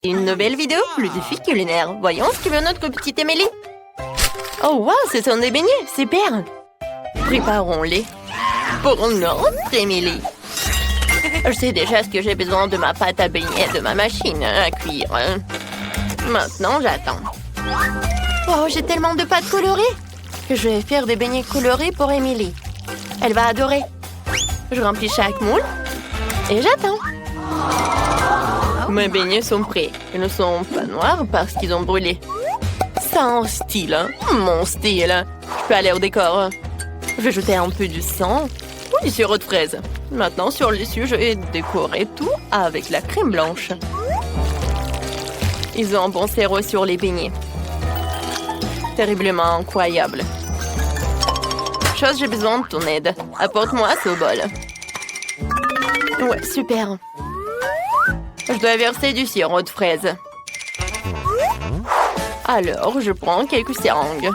Une nouvelle vidéo, le défi culinaire. Voyons ce que veut notre petite Émilie. Oh wow, ce sont des beignets, super. Préparons-les pour notre Émilie. Je sais déjà ce que j'ai besoin de ma pâte à beignets, de ma machine à cuire. Maintenant, j'attends. Oh, j'ai tellement de pâtes colorées que je vais faire des beignets colorés pour Émilie. Elle va adorer. Je remplis chaque moule et j'attends. Mes beignets sont prêts. Ils ne sont pas noirs parce qu'ils ont brûlé. Ça a un style, hein? Mon style. Je peux aller au décor. Je vais jeter un peu du sang ou du sirop de fraise. Maintenant, sur le dessus, je vais décorer tout avec la crème blanche. Ils ont un bon sirop sur les beignets. Terriblement incroyable. Chose, j'ai besoin de ton aide. Apporte-moi ce bol. Ouais, super. Je dois verser du sirop de fraise. Alors, je prends quelques seringues.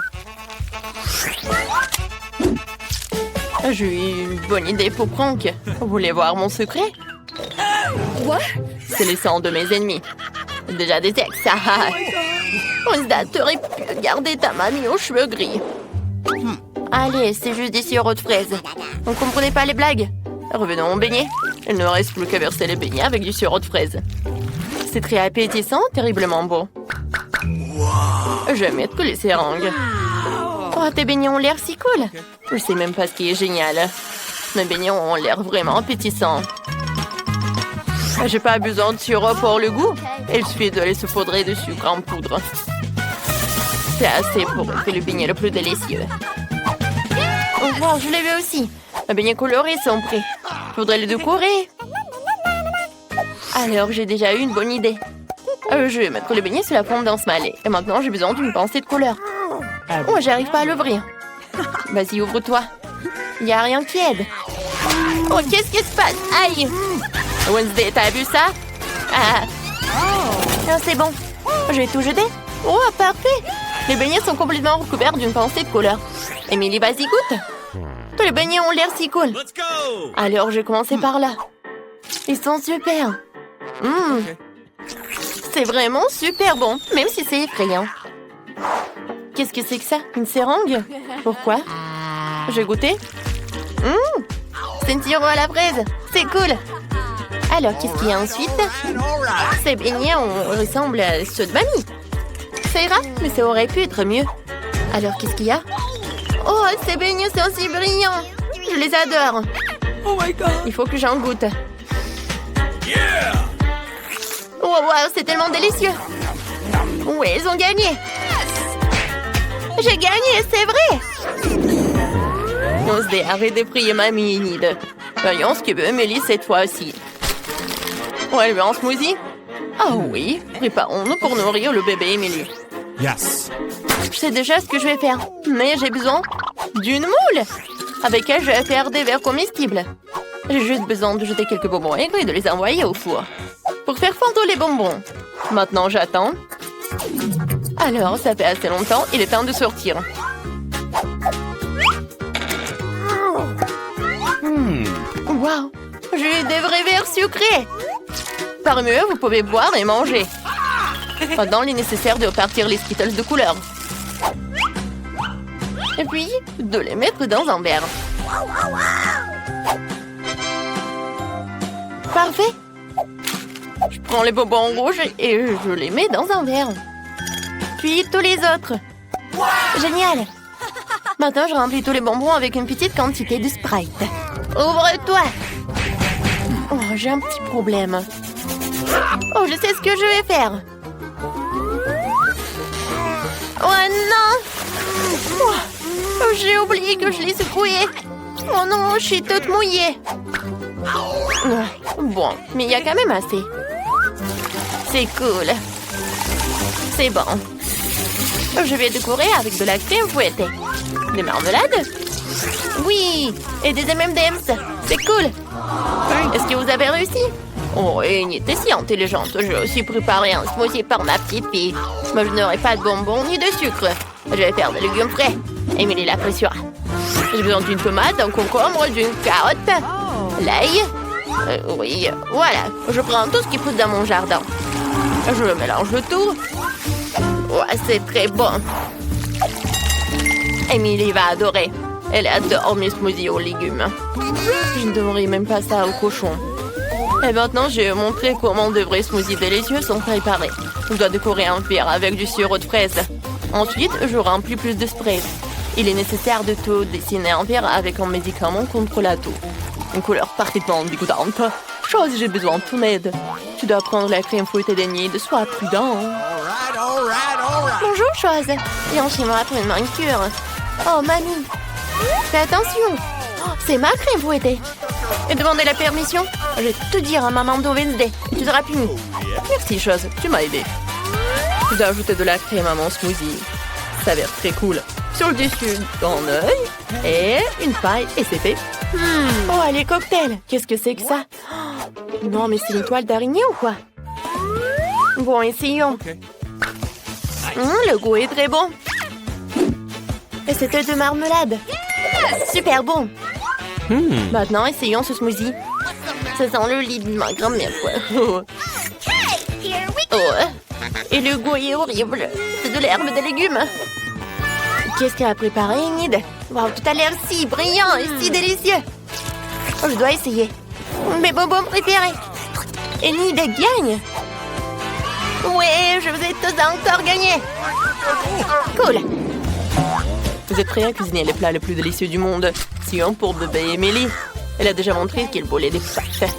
J'ai eu une bonne idée pour Franck. Vous voulez voir mon secret? Quoi? C'est le sang de mes ennemis. Déjà des ex. Wednesday, t'aurais pu garder ta mamie aux cheveux gris. Allez, c'est juste des sirops de fraises. Vous ne comprenez pas les blagues? Revenons au beignet. Il ne reste plus qu'à verser les beignets avec du sirop de fraises. C'est très appétissant, terriblement beau. Je vais mettre les seringues. Oh, tes beignets ont l'air si cool. Je sais même pas ce qui est génial. Mes beignets ont l'air vraiment appétissants. J'ai pas besoin de sirop pour le goût. Il suffit de les saupoudrer de sucre en poudre. C'est assez pour faire le beignet le plus délicieux. Oh, wow, je l'ai vu aussi. Mes beignets colorés sont prêts. Je voudrais les décorer. Alors, j'ai déjà eu une bonne idée. Je vais mettre les beignets sur la fondance malée. Et maintenant, j'ai besoin d'une pincée de couleur. Oh, j'arrive pas à l'ouvrir. Vas-y, ouvre-toi. Il n'y a rien qui aide. Oh, qu'est-ce qui se passe? Aïe! Wednesday, t'as vu ça? Ah, c'est bon. Je vais tout jeter. Oh, parfait. Les beignets sont complètement recouverts d'une pincée de couleur. Émilie, vas-y, goûte. Tous les beignets ont l'air si cool. Alors, je vais commencer par là. Ils sont super. C'est vraiment super bon, même si c'est effrayant. Qu'est-ce que c'est que ça? Une seringue? Pourquoi? Je vais goûter. C'est une sirop à la fraise. C'est cool. Alors, qu'est-ce qu'il y a ensuite? Ces beignets ressemblent à ceux de mamie. Ça ira, mais ça aurait pu être mieux. Alors, qu'est-ce qu'il y a? Oh, ces beignets sont si brillants. Je les adore. Oh my God. Il faut que j'en goûte. Oh, wow, c'est tellement délicieux. Oui, ils ont gagné. J'ai gagné, c'est vrai. On se arrête de prier mamie Enid. Voyons ce que veut Émilie cette fois-ci. On va lui un smoothie? Oh oui, préparons-nous pour nourrir le bébé Émilie. Yes. Je sais déjà ce que je vais faire, mais j'ai besoin d'une moule avec elle je vais faire des verres comestibles. J'ai juste besoin de jeter quelques bonbons aigres et de les envoyer au four pour faire fondre les bonbons. Maintenant, j'attends. Alors, ça fait assez longtemps, il est temps de sortir. Wow, j'ai eu des vrais verres sucrés. Parmi eux, vous pouvez boire et manger. Maintenant, il est nécessaire de repartir les Skittles de couleur. Et puis, de les mettre dans un verre. Parfait. Je prends les bonbons rouges et je les mets dans un verre. Puis tous les autres. Génial. Maintenant, je remplis tous les bonbons avec une petite quantité de Sprite. Ouvre-toi. Oh, j'ai un petit problème. Oh, je sais ce que je vais faire. Oh non! Oh, j'ai oublié que je l'ai secoué. Oh non, je suis toute mouillée. Bon, mais il y a quand même assez. C'est cool. C'est bon. Je vais décorer avec de la crème fouettée. Des marmelades? Oui, et des M&M's. C'est cool. Est-ce que vous avez réussi? Oh, Enid était si intelligente. J'ai aussi préparé un smoothie pour ma petite fille. Mais je n'aurai pas de bonbons ni de sucre. Je vais faire des légumes frais. Émilie l'appréciera. J'ai besoin d'une tomate, d'un concombre, d'une carotte, l'ail. Oui, voilà. Je prends tout ce qui pousse dans mon jardin. Je mélange le tout. Ouais, c'est très bon. Emily va adorer. Elle adore mes smoothies aux légumes. Je ne donnerai même pas ça au cochon. Et maintenant, je vais montrer comment de vrais smoothies délicieux sont préparés. Je dois décorer un verre avec du sirop de fraise. Ensuite, je remplis plus de spray. Il est nécessaire de tout dessiner un verre avec un médicament contre la toux. Une couleur parfaitement dégoûtante. Chose, j'ai besoin de ton aide. Tu dois prendre la crème fouettée d'Enid. Sois prudent. Bonjour, Chose. Viens chez moi pour une manicure. Oh, mamie. Fais attention. Oh, c'est ma crème fouettée. Et demandez la permission. Je vais tout dire à maman de Wednesday. Tu seras puni. Merci, Chose. Tu m'as aidé. Je dois ajouter de la crème à mon smoothie. Ça a l'air très cool. Sur le dessus, un œil et une paille. Et c'est fait. Oh, les cocktails. Qu'est-ce que c'est que ça? Oh, non, mais c'est une toile d'araignée ou quoi? Bon, essayons. Le goût est très bon. Et c'était de marmelade. Super bon. Maintenant, essayons ce smoothie. Ça sent le lit de ma grand-mère, quoi. Oh. Et le goût est horrible. C'est de l'herbe de légumes. Qu'est-ce qu'elle a préparé, Enid? Wow, tout a l'air si brillant et si délicieux. Oh, je dois essayer. Mes bonbons préférés. Enid gagne. Ouais, je vous ai tous encore gagné. Cool. Vous êtes prêts à cuisiner les plats les plus délicieux du monde? Sinon pour bébé Emily. Elle a déjà montré qu'elle volait des pâtes.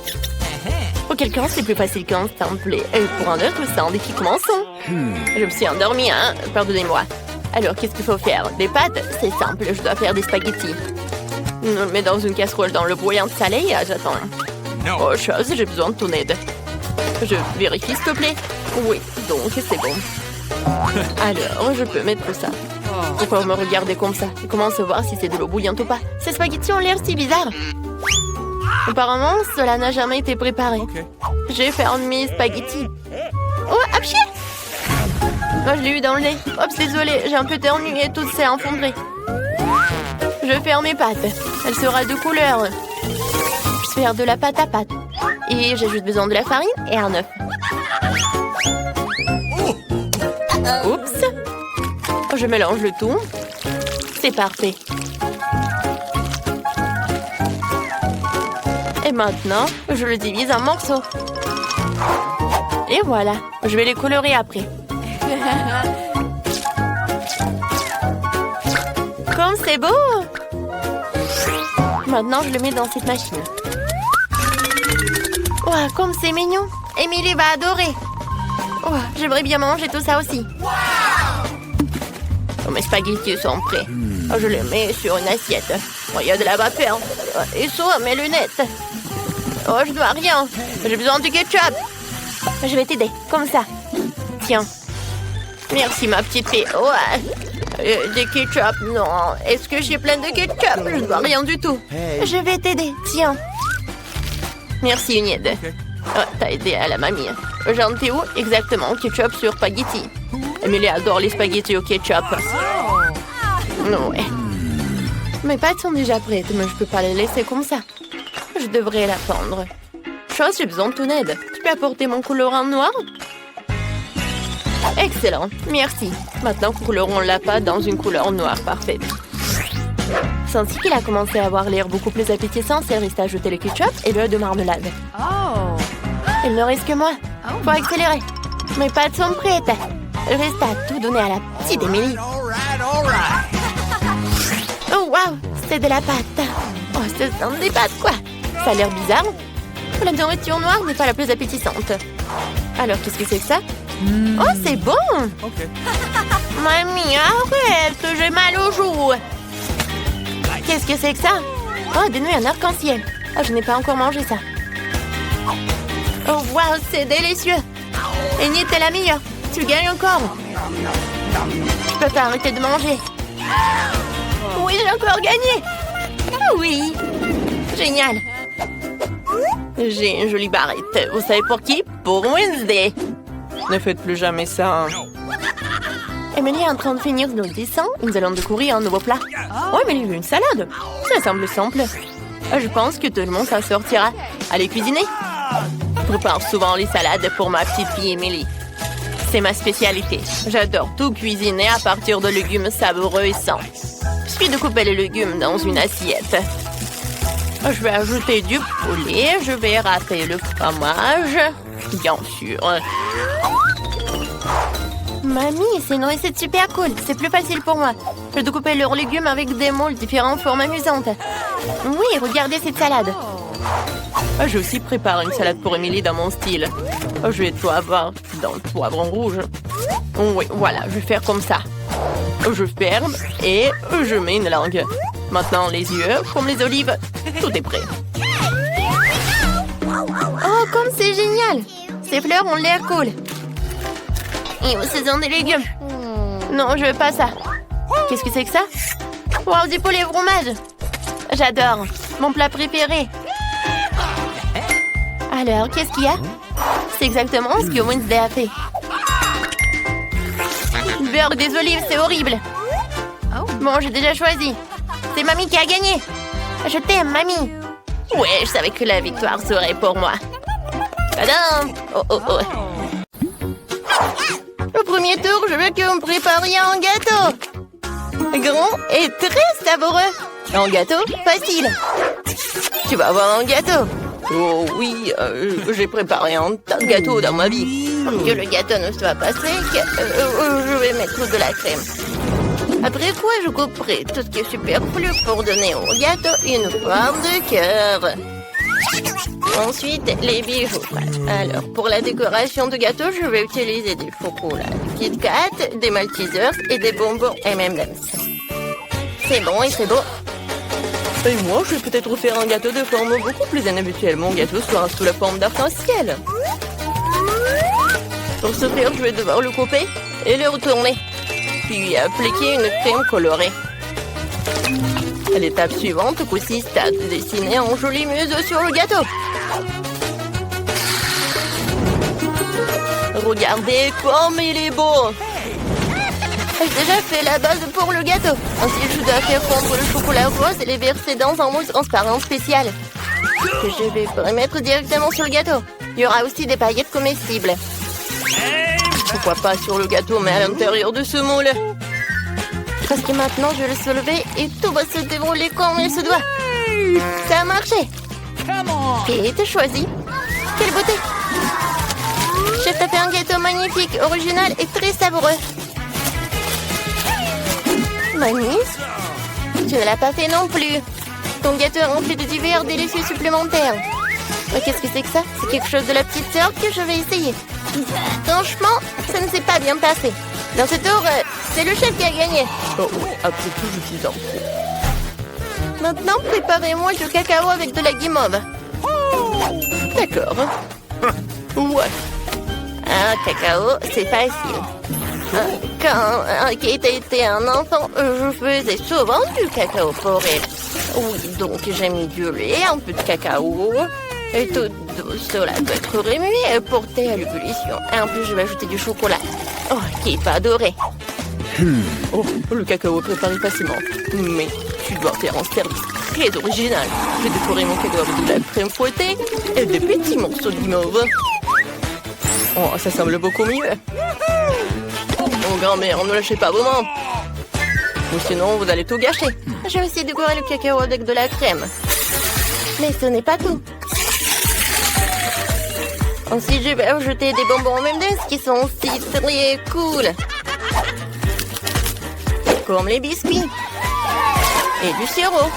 Pour quelqu'un, c'est plus facile qu'un templé. Et pour un autre, c'est un défi commençant. Je me suis endormie, hein? Pardonnez-moi. Alors, qu'est-ce qu'il faut faire? Des pâtes? C'est simple, je dois faire des spaghettis. Je le mets dans une casserole dans le bouillon salé et j'attends. Oh, Chose, j'ai besoin de ton aide. Je vérifie, s'il te plaît. Oui, donc c'est bon. Alors, je peux mettre ça. Pourquoi vous me regardez comme ça? Comment savoir si c'est de l'eau bouillante ou pas? Ces spaghettis ont l'air si bizarres. Apparemment, cela n'a jamais été préparé. J'ai fait mes spaghettis. Oh, apchier! Moi, je l'ai eu dans le nez. Oups, désolée, j'ai un peu éternué et tout s'est effondré. Je vais faire mes pâtes. Elle sera de couleur. Je vais faire de la pâte à pâte. Et j'ai juste besoin de la farine et un œuf. Oups! Je mélange le tout. C'est parfait. Et maintenant, je le divise en morceaux. Et voilà, je vais les colorer après. Comme c'est beau! Maintenant, je le mets dans cette machine. Oh, comme c'est mignon! Emily va adorer! Oh, j'aimerais bien manger tout ça aussi. Oh, mes spaghettis sont prêts. Oh, je les mets sur une assiette. Oh, il y a de la vapeur. Oh, et sur mes lunettes. Oh, je dois rien. J'ai besoin du ketchup. Je vais t'aider, comme ça. Tiens. Merci, ma petite fille. Oh, du ketchup, non. Est-ce que j'ai plein de ketchup? Je ne dois rien du tout. Je vais t'aider, tiens. Merci, Enid. Oh, t'as aidé à la mamie. J'en étais où? Exactement, ketchup sur spaghetti. Emily adore les spaghettis au ketchup. Ouais. Mes pâtes sont déjà prêtes, mais je peux pas les laisser comme ça. Je devrais la fendre. Chose, j'ai besoin de ton aide. Tu peux apporter mon colorant noir? Excellent, merci. Maintenant, colorons la pâte dans une couleur noire parfaite. Ainsi qu'il a commencé à avoir l'air beaucoup plus appétissant, il reste à ajouter le ketchup et l'œuf de marmelade. Il ne reste que moi. Faut accélérer. Mes pâtes sont prêtes. Il reste à tout donner à la petite Emily. Oh, waouh, c'est de la pâte. Oh, ce sont des pâtes, quoi. Ça a l'air bizarre. La nourriture noire n'est pas la plus appétissante. Alors, qu'est-ce que c'est que ça? Oh, c'est bon. Mamie, arrête, j'ai mal aux joues. Qu'est-ce que c'est que ça? Oh, des nouilles en arc-en-ciel. Oh, je n'ai pas encore mangé ça. Oh, waouh, c'est délicieux. Enid, t'es la meilleure. Tu gagnes encore. Je peux pas arrêter de manger. Oui, j'ai encore gagné. Oui. Génial. J'ai une jolie barrette. Vous savez pour qui? Pour Wednesday. Ne faites plus jamais ça. Emily est en train de finir nos dessins. Nous allons découvrir un nouveau plat. Oh, Emily veut une salade. Ça semble simple. Je pense que tout le monde s'en sortira. Allez cuisiner. Je prépare souvent les salades pour ma petite fille Emily. C'est ma spécialité. J'adore tout cuisiner à partir de légumes savoureux et sains. Il suffit de couper les légumes dans une assiette. Je vais ajouter du poulet. Je vais râper le fromage. Bien sûr. Mamie, c'est une recette super cool. C'est plus facile pour moi. Je dois couper leurs légumes avec des moules différentes formes amusantes. Oui, regardez cette salade. J'ai aussi préparé une salade pour Émilie dans mon style. Je vais tout avoir dans le poivron rouge. Oui, voilà, je vais faire comme ça. Je ferme et je mets une langue. Maintenant, les yeux, comme les olives. Tout est prêt. Oh, comme c'est génial! Ces fleurs ont l'air cool. Et ce sont des légumes. Non, je veux pas ça. Qu'est-ce que c'est que ça? Wow, du poulet au fromage. J'adore. Mon plat préféré. Alors, qu'est-ce qu'il y a? C'est exactement ce que Wednesday a fait. Beurre des olives, c'est horrible. Bon, j'ai déjà choisi. C'est Mamie qui a gagné. Je t'aime, Mamie. Ouais, je savais que la victoire serait pour moi. Tadam! Oh, oh, oh. Au premier tour, je veux que vous me prépariez un gâteau. Grand et très savoureux. Un gâteau facile. Tu vas avoir un gâteau. Oh oui, j'ai préparé un tas de gâteaux dans ma vie. Pour que le gâteau ne soit pas sec, je vais mettre de la crème. Après quoi, je couperai tout ce qui est superflu pour donner au gâteau une forme de cœur. Ensuite, les bijoux. Alors, pour la décoration du gâteau, je vais utiliser des chocolats Kit Kat, des Maltesers et des bonbons M&M's. C'est bon et c'est beau. Et moi, je vais peut-être faire un gâteau de forme beaucoup plus inhabituelle. Mon gâteau sera sous la forme d'arc-en-ciel. Pour ce faire, je vais devoir le couper et le retourner. Puis appliquer une crème colorée. L'étape suivante consiste à dessiner un joli museau sur le gâteau. Regardez comme il est beau! J'ai déjà fait la base pour le gâteau. Ensuite, je dois faire fondre le chocolat rose et les verser dans un moule transparent spécial que je vais mettre directement sur le gâteau. Il y aura aussi des paillettes comestibles. Pourquoi pas sur le gâteau, mais à l'intérieur de ce moule? Parce que maintenant, je vais le soulever et tout va se dérouler comme il se doit. Ça a marché. Kate, choisis. Quelle beauté! Chef t'a fait un gâteau magnifique, original et très savoureux. Mamie, tu ne l'as pas fait non plus. Ton gâteau est rempli de divers délicieux supplémentaires. Qu'est-ce que c'est que ça? C'est quelque chose de la petite sœur que je vais essayer. Franchement, ça ne s'est pas bien passé. Dans ce tour, c'est le chef qui a gagné. Oh oui, après tout, je suis en trop. Maintenant, préparez-moi du cacao avec de la guimauve. D'accord. Ouais. Un cacao, c'est facile. Quand Kate était un enfant, je faisais souvent du cacao pour elle. Oui, donc j'ai mis du lait, un peu de cacao. Et tout cela doit être remué et porté à l'ébullition. Et en plus, je vais ajouter du chocolat. Oh, Kate va adorer. Oh, le cacao est préparé facilement. Mais tu dois faire un service très original. J'ai décoré mon cacao avec de la crème fouettée et des petits morceaux de guimauve. Oh, ça semble beaucoup mieux. Oh, grand-mère, ne lâchez pas vos mains. Ou sinon, vous allez tout gâcher. Je vais aussi décorer le cacao avec de la crème. Mais ce n'est pas tout. Ensuite, je vais ajouter des bonbons M&M's qui sont aussi très cool. Comme les biscuits. Et du sirop.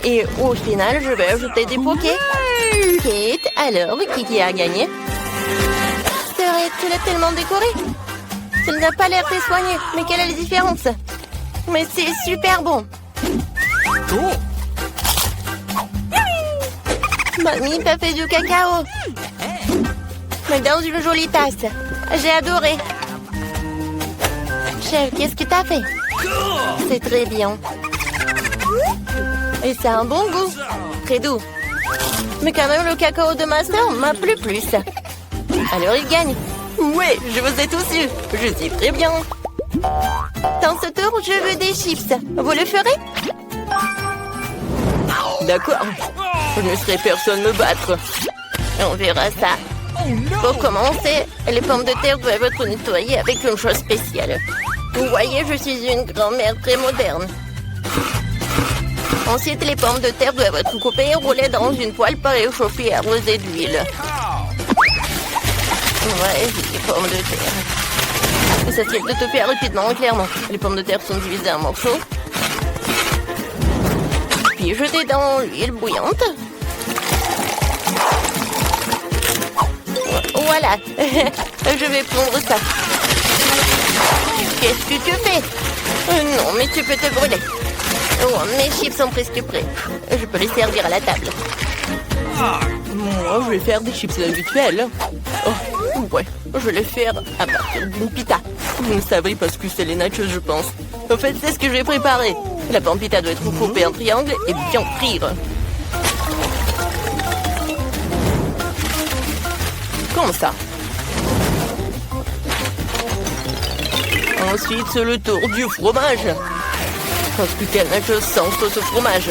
Et au final, je vais ajouter des bouquets. Kate, alors, qui a gagné? C'est vrai, tu l'as tellement décoré. Ça n'a pas l'air très soigné. Mais quelle est la différence? Mais c'est super bon. Mamie t'a fait du cacao. Mais dans une jolie tasse. J'ai adoré. Chef, qu'est-ce que t'as fait? C'est très bien. Et ça a un bon goût. Très doux. Mais quand même, le cacao de ma soeur m'a plu plus. Alors il gagne. Ouais, je vous ai tous eu. Je suis très bien. Dans ce tour, je veux des chips. Vous le ferez? D'accord. Je ne laisserai personne me battre. On verra ça. Pour commencer, les pommes de terre doivent être nettoyées avec une chose spéciale. Vous voyez, je suis une grand-mère très moderne. Ensuite, les pommes de terre doivent être coupées et roulées dans une poêle préchauffée et arrosée d'huile. Ouais, les pommes de terre. Et ça serait de tout faire rapidement, clairement. Les pommes de terre sont divisées en morceaux. Puis jetées dans l'huile bouillante. Voilà. Je vais prendre ça. Qu'est-ce que tu fais? Non, mais tu peux te brûler. Oh, mes chips sont presque prêts. Je peux les servir à la table. Moi, je vais faire des chips habituels. Oh, ouais, je vais les faire à partir d'une pita. Vous ne savez pas ce que c'est les nachos, je pense. En fait, c'est ce que j'ai préparé. La pampita doit être coupée en triangle et bien frire. Comme ça. Ensuite, c'est le tour du fromage. Parce que quel nachos sans ce fromage.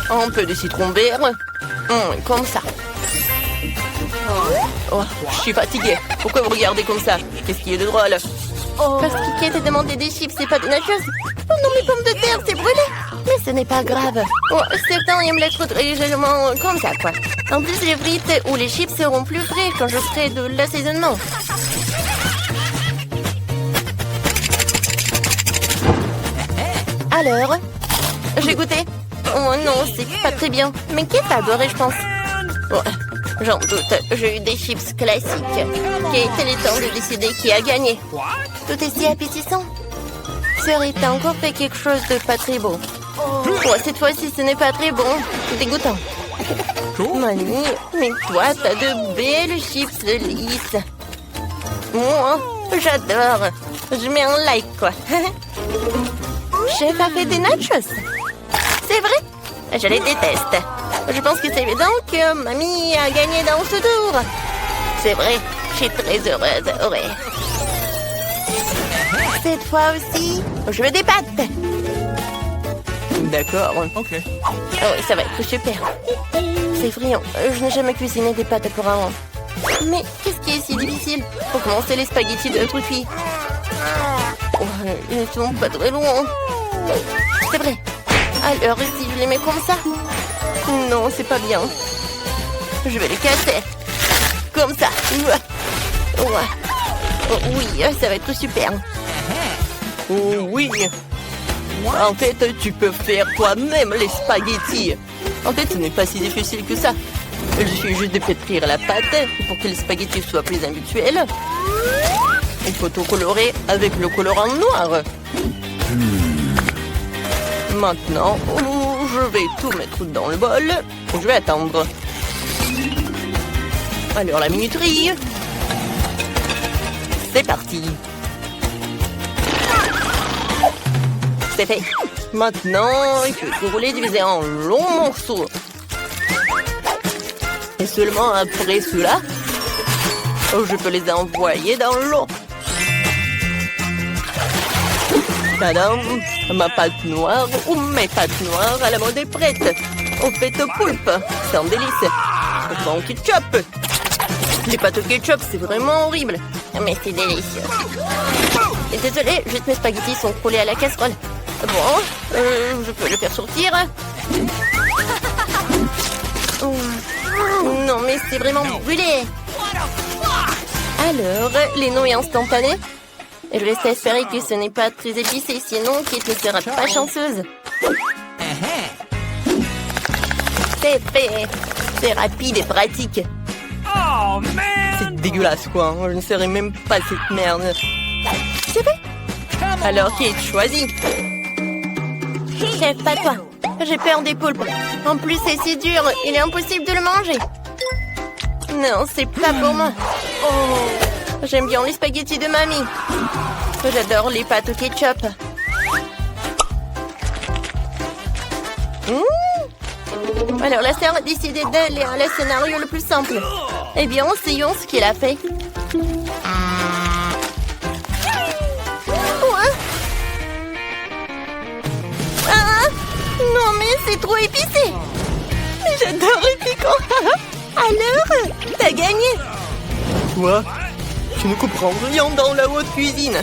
Un peu de citron vert. Comme ça. Oh, je suis fatiguée. Pourquoi vous regardez comme ça? Qu'est-ce qui est de drôle? Parce que Kate a demandé des chips, c'est pas des nachos. Oh non, mes pommes de terre, c'est brûlé. Mais ce n'est pas grave. Oh, certains aiment l'être très légèrement comme ça, quoi. En plus, les frites ou les chips seront plus frais quand je ferai de l'assaisonnement. Alors, j'ai goûté. Oh non, c'est pas très bien. Mais Kate a adoré, je pense. Oh, j'en doute, j'ai eu des chips classiques. Kate, il est temps de décider qui a gagné. Tout est si appétissant. Sœur, t'as encore fait quelque chose de pas très beau. Oh, cette fois-ci, ce n'est pas très bon. C'est dégoûtant. Mamie, mais toi, t'as de belles chips lisses. Moi, j'adore. Je mets un like, quoi. Chef a fait des nachos. C'est vrai? Je les déteste. Je pense que c'est évident que mamie a gagné dans ce tour. C'est vrai, je suis très heureuse. Ouais. Cette fois aussi, je veux des pâtes. D'accord. Ok. Oh oui, ça va être super. C'est friand. Je n'ai jamais cuisiné des pâtes auparavant. Mais qu'est-ce qui est si difficile? Pour commencer, les spaghettis de notre fille. Oh, ils ne sont pas très loin. C'est vrai. Alors, si je les mets comme ça? Non, c'est pas bien. Je vais les casser. Comme ça. Ouais. Oh, oui, ça va être super. Oh, oui. En fait, tu peux faire toi-même les spaghettis. En fait, ce n'est pas si difficile que ça. Il suffit juste de pétrir la pâte pour que les spaghettis soient plus habituels. Il faut tout colorer avec le colorant noir. Maintenant, je vais tout mettre dans le bol. Je vais attendre. Alors, la minuterie. C'est parti. C'est fait. Maintenant, il faut tout rouler, diviser en longs morceaux. Et seulement après cela, je peux les envoyer dans l'eau. Tadam! Ma pâte noire ou mes pâtes noires à la mode est prête. Au fait au poulpe. C'est un délice. Bon ketchup. Les pâtes au ketchup, c'est vraiment horrible. Mais c'est délicieux. Et désolé, juste mes spaghettis sont coulés à la casserole. Bon, je peux le faire sortir. Non, mais c'est vraiment brûlé. Alors, les nouilles instantanées. Et je laisse espérer que ce n'est pas très épicé, sinon Kate ne sera pas chanceuse. C'est fait. C'est rapide et pratique. C'est dégueulasse, quoi. Je ne saurais même pas cette merde. C'est fait. Alors, Kate, choisis. Chef, pas toi. J'ai peur des poulpes. En plus, c'est si dur. Il est impossible de le manger. Non, c'est pas pour moi. J'aime bien les spaghettis de mamie. J'adore les pâtes au ketchup. Alors, la sœur a décidé d'aller à le scénario le plus simple. Eh bien, essayons ce qu'il a fait. Non, mais c'est trop épicé. J'adore les piquants. Alors, t'as gagné. Quoi? Je ne comprends rien dans la haute cuisine.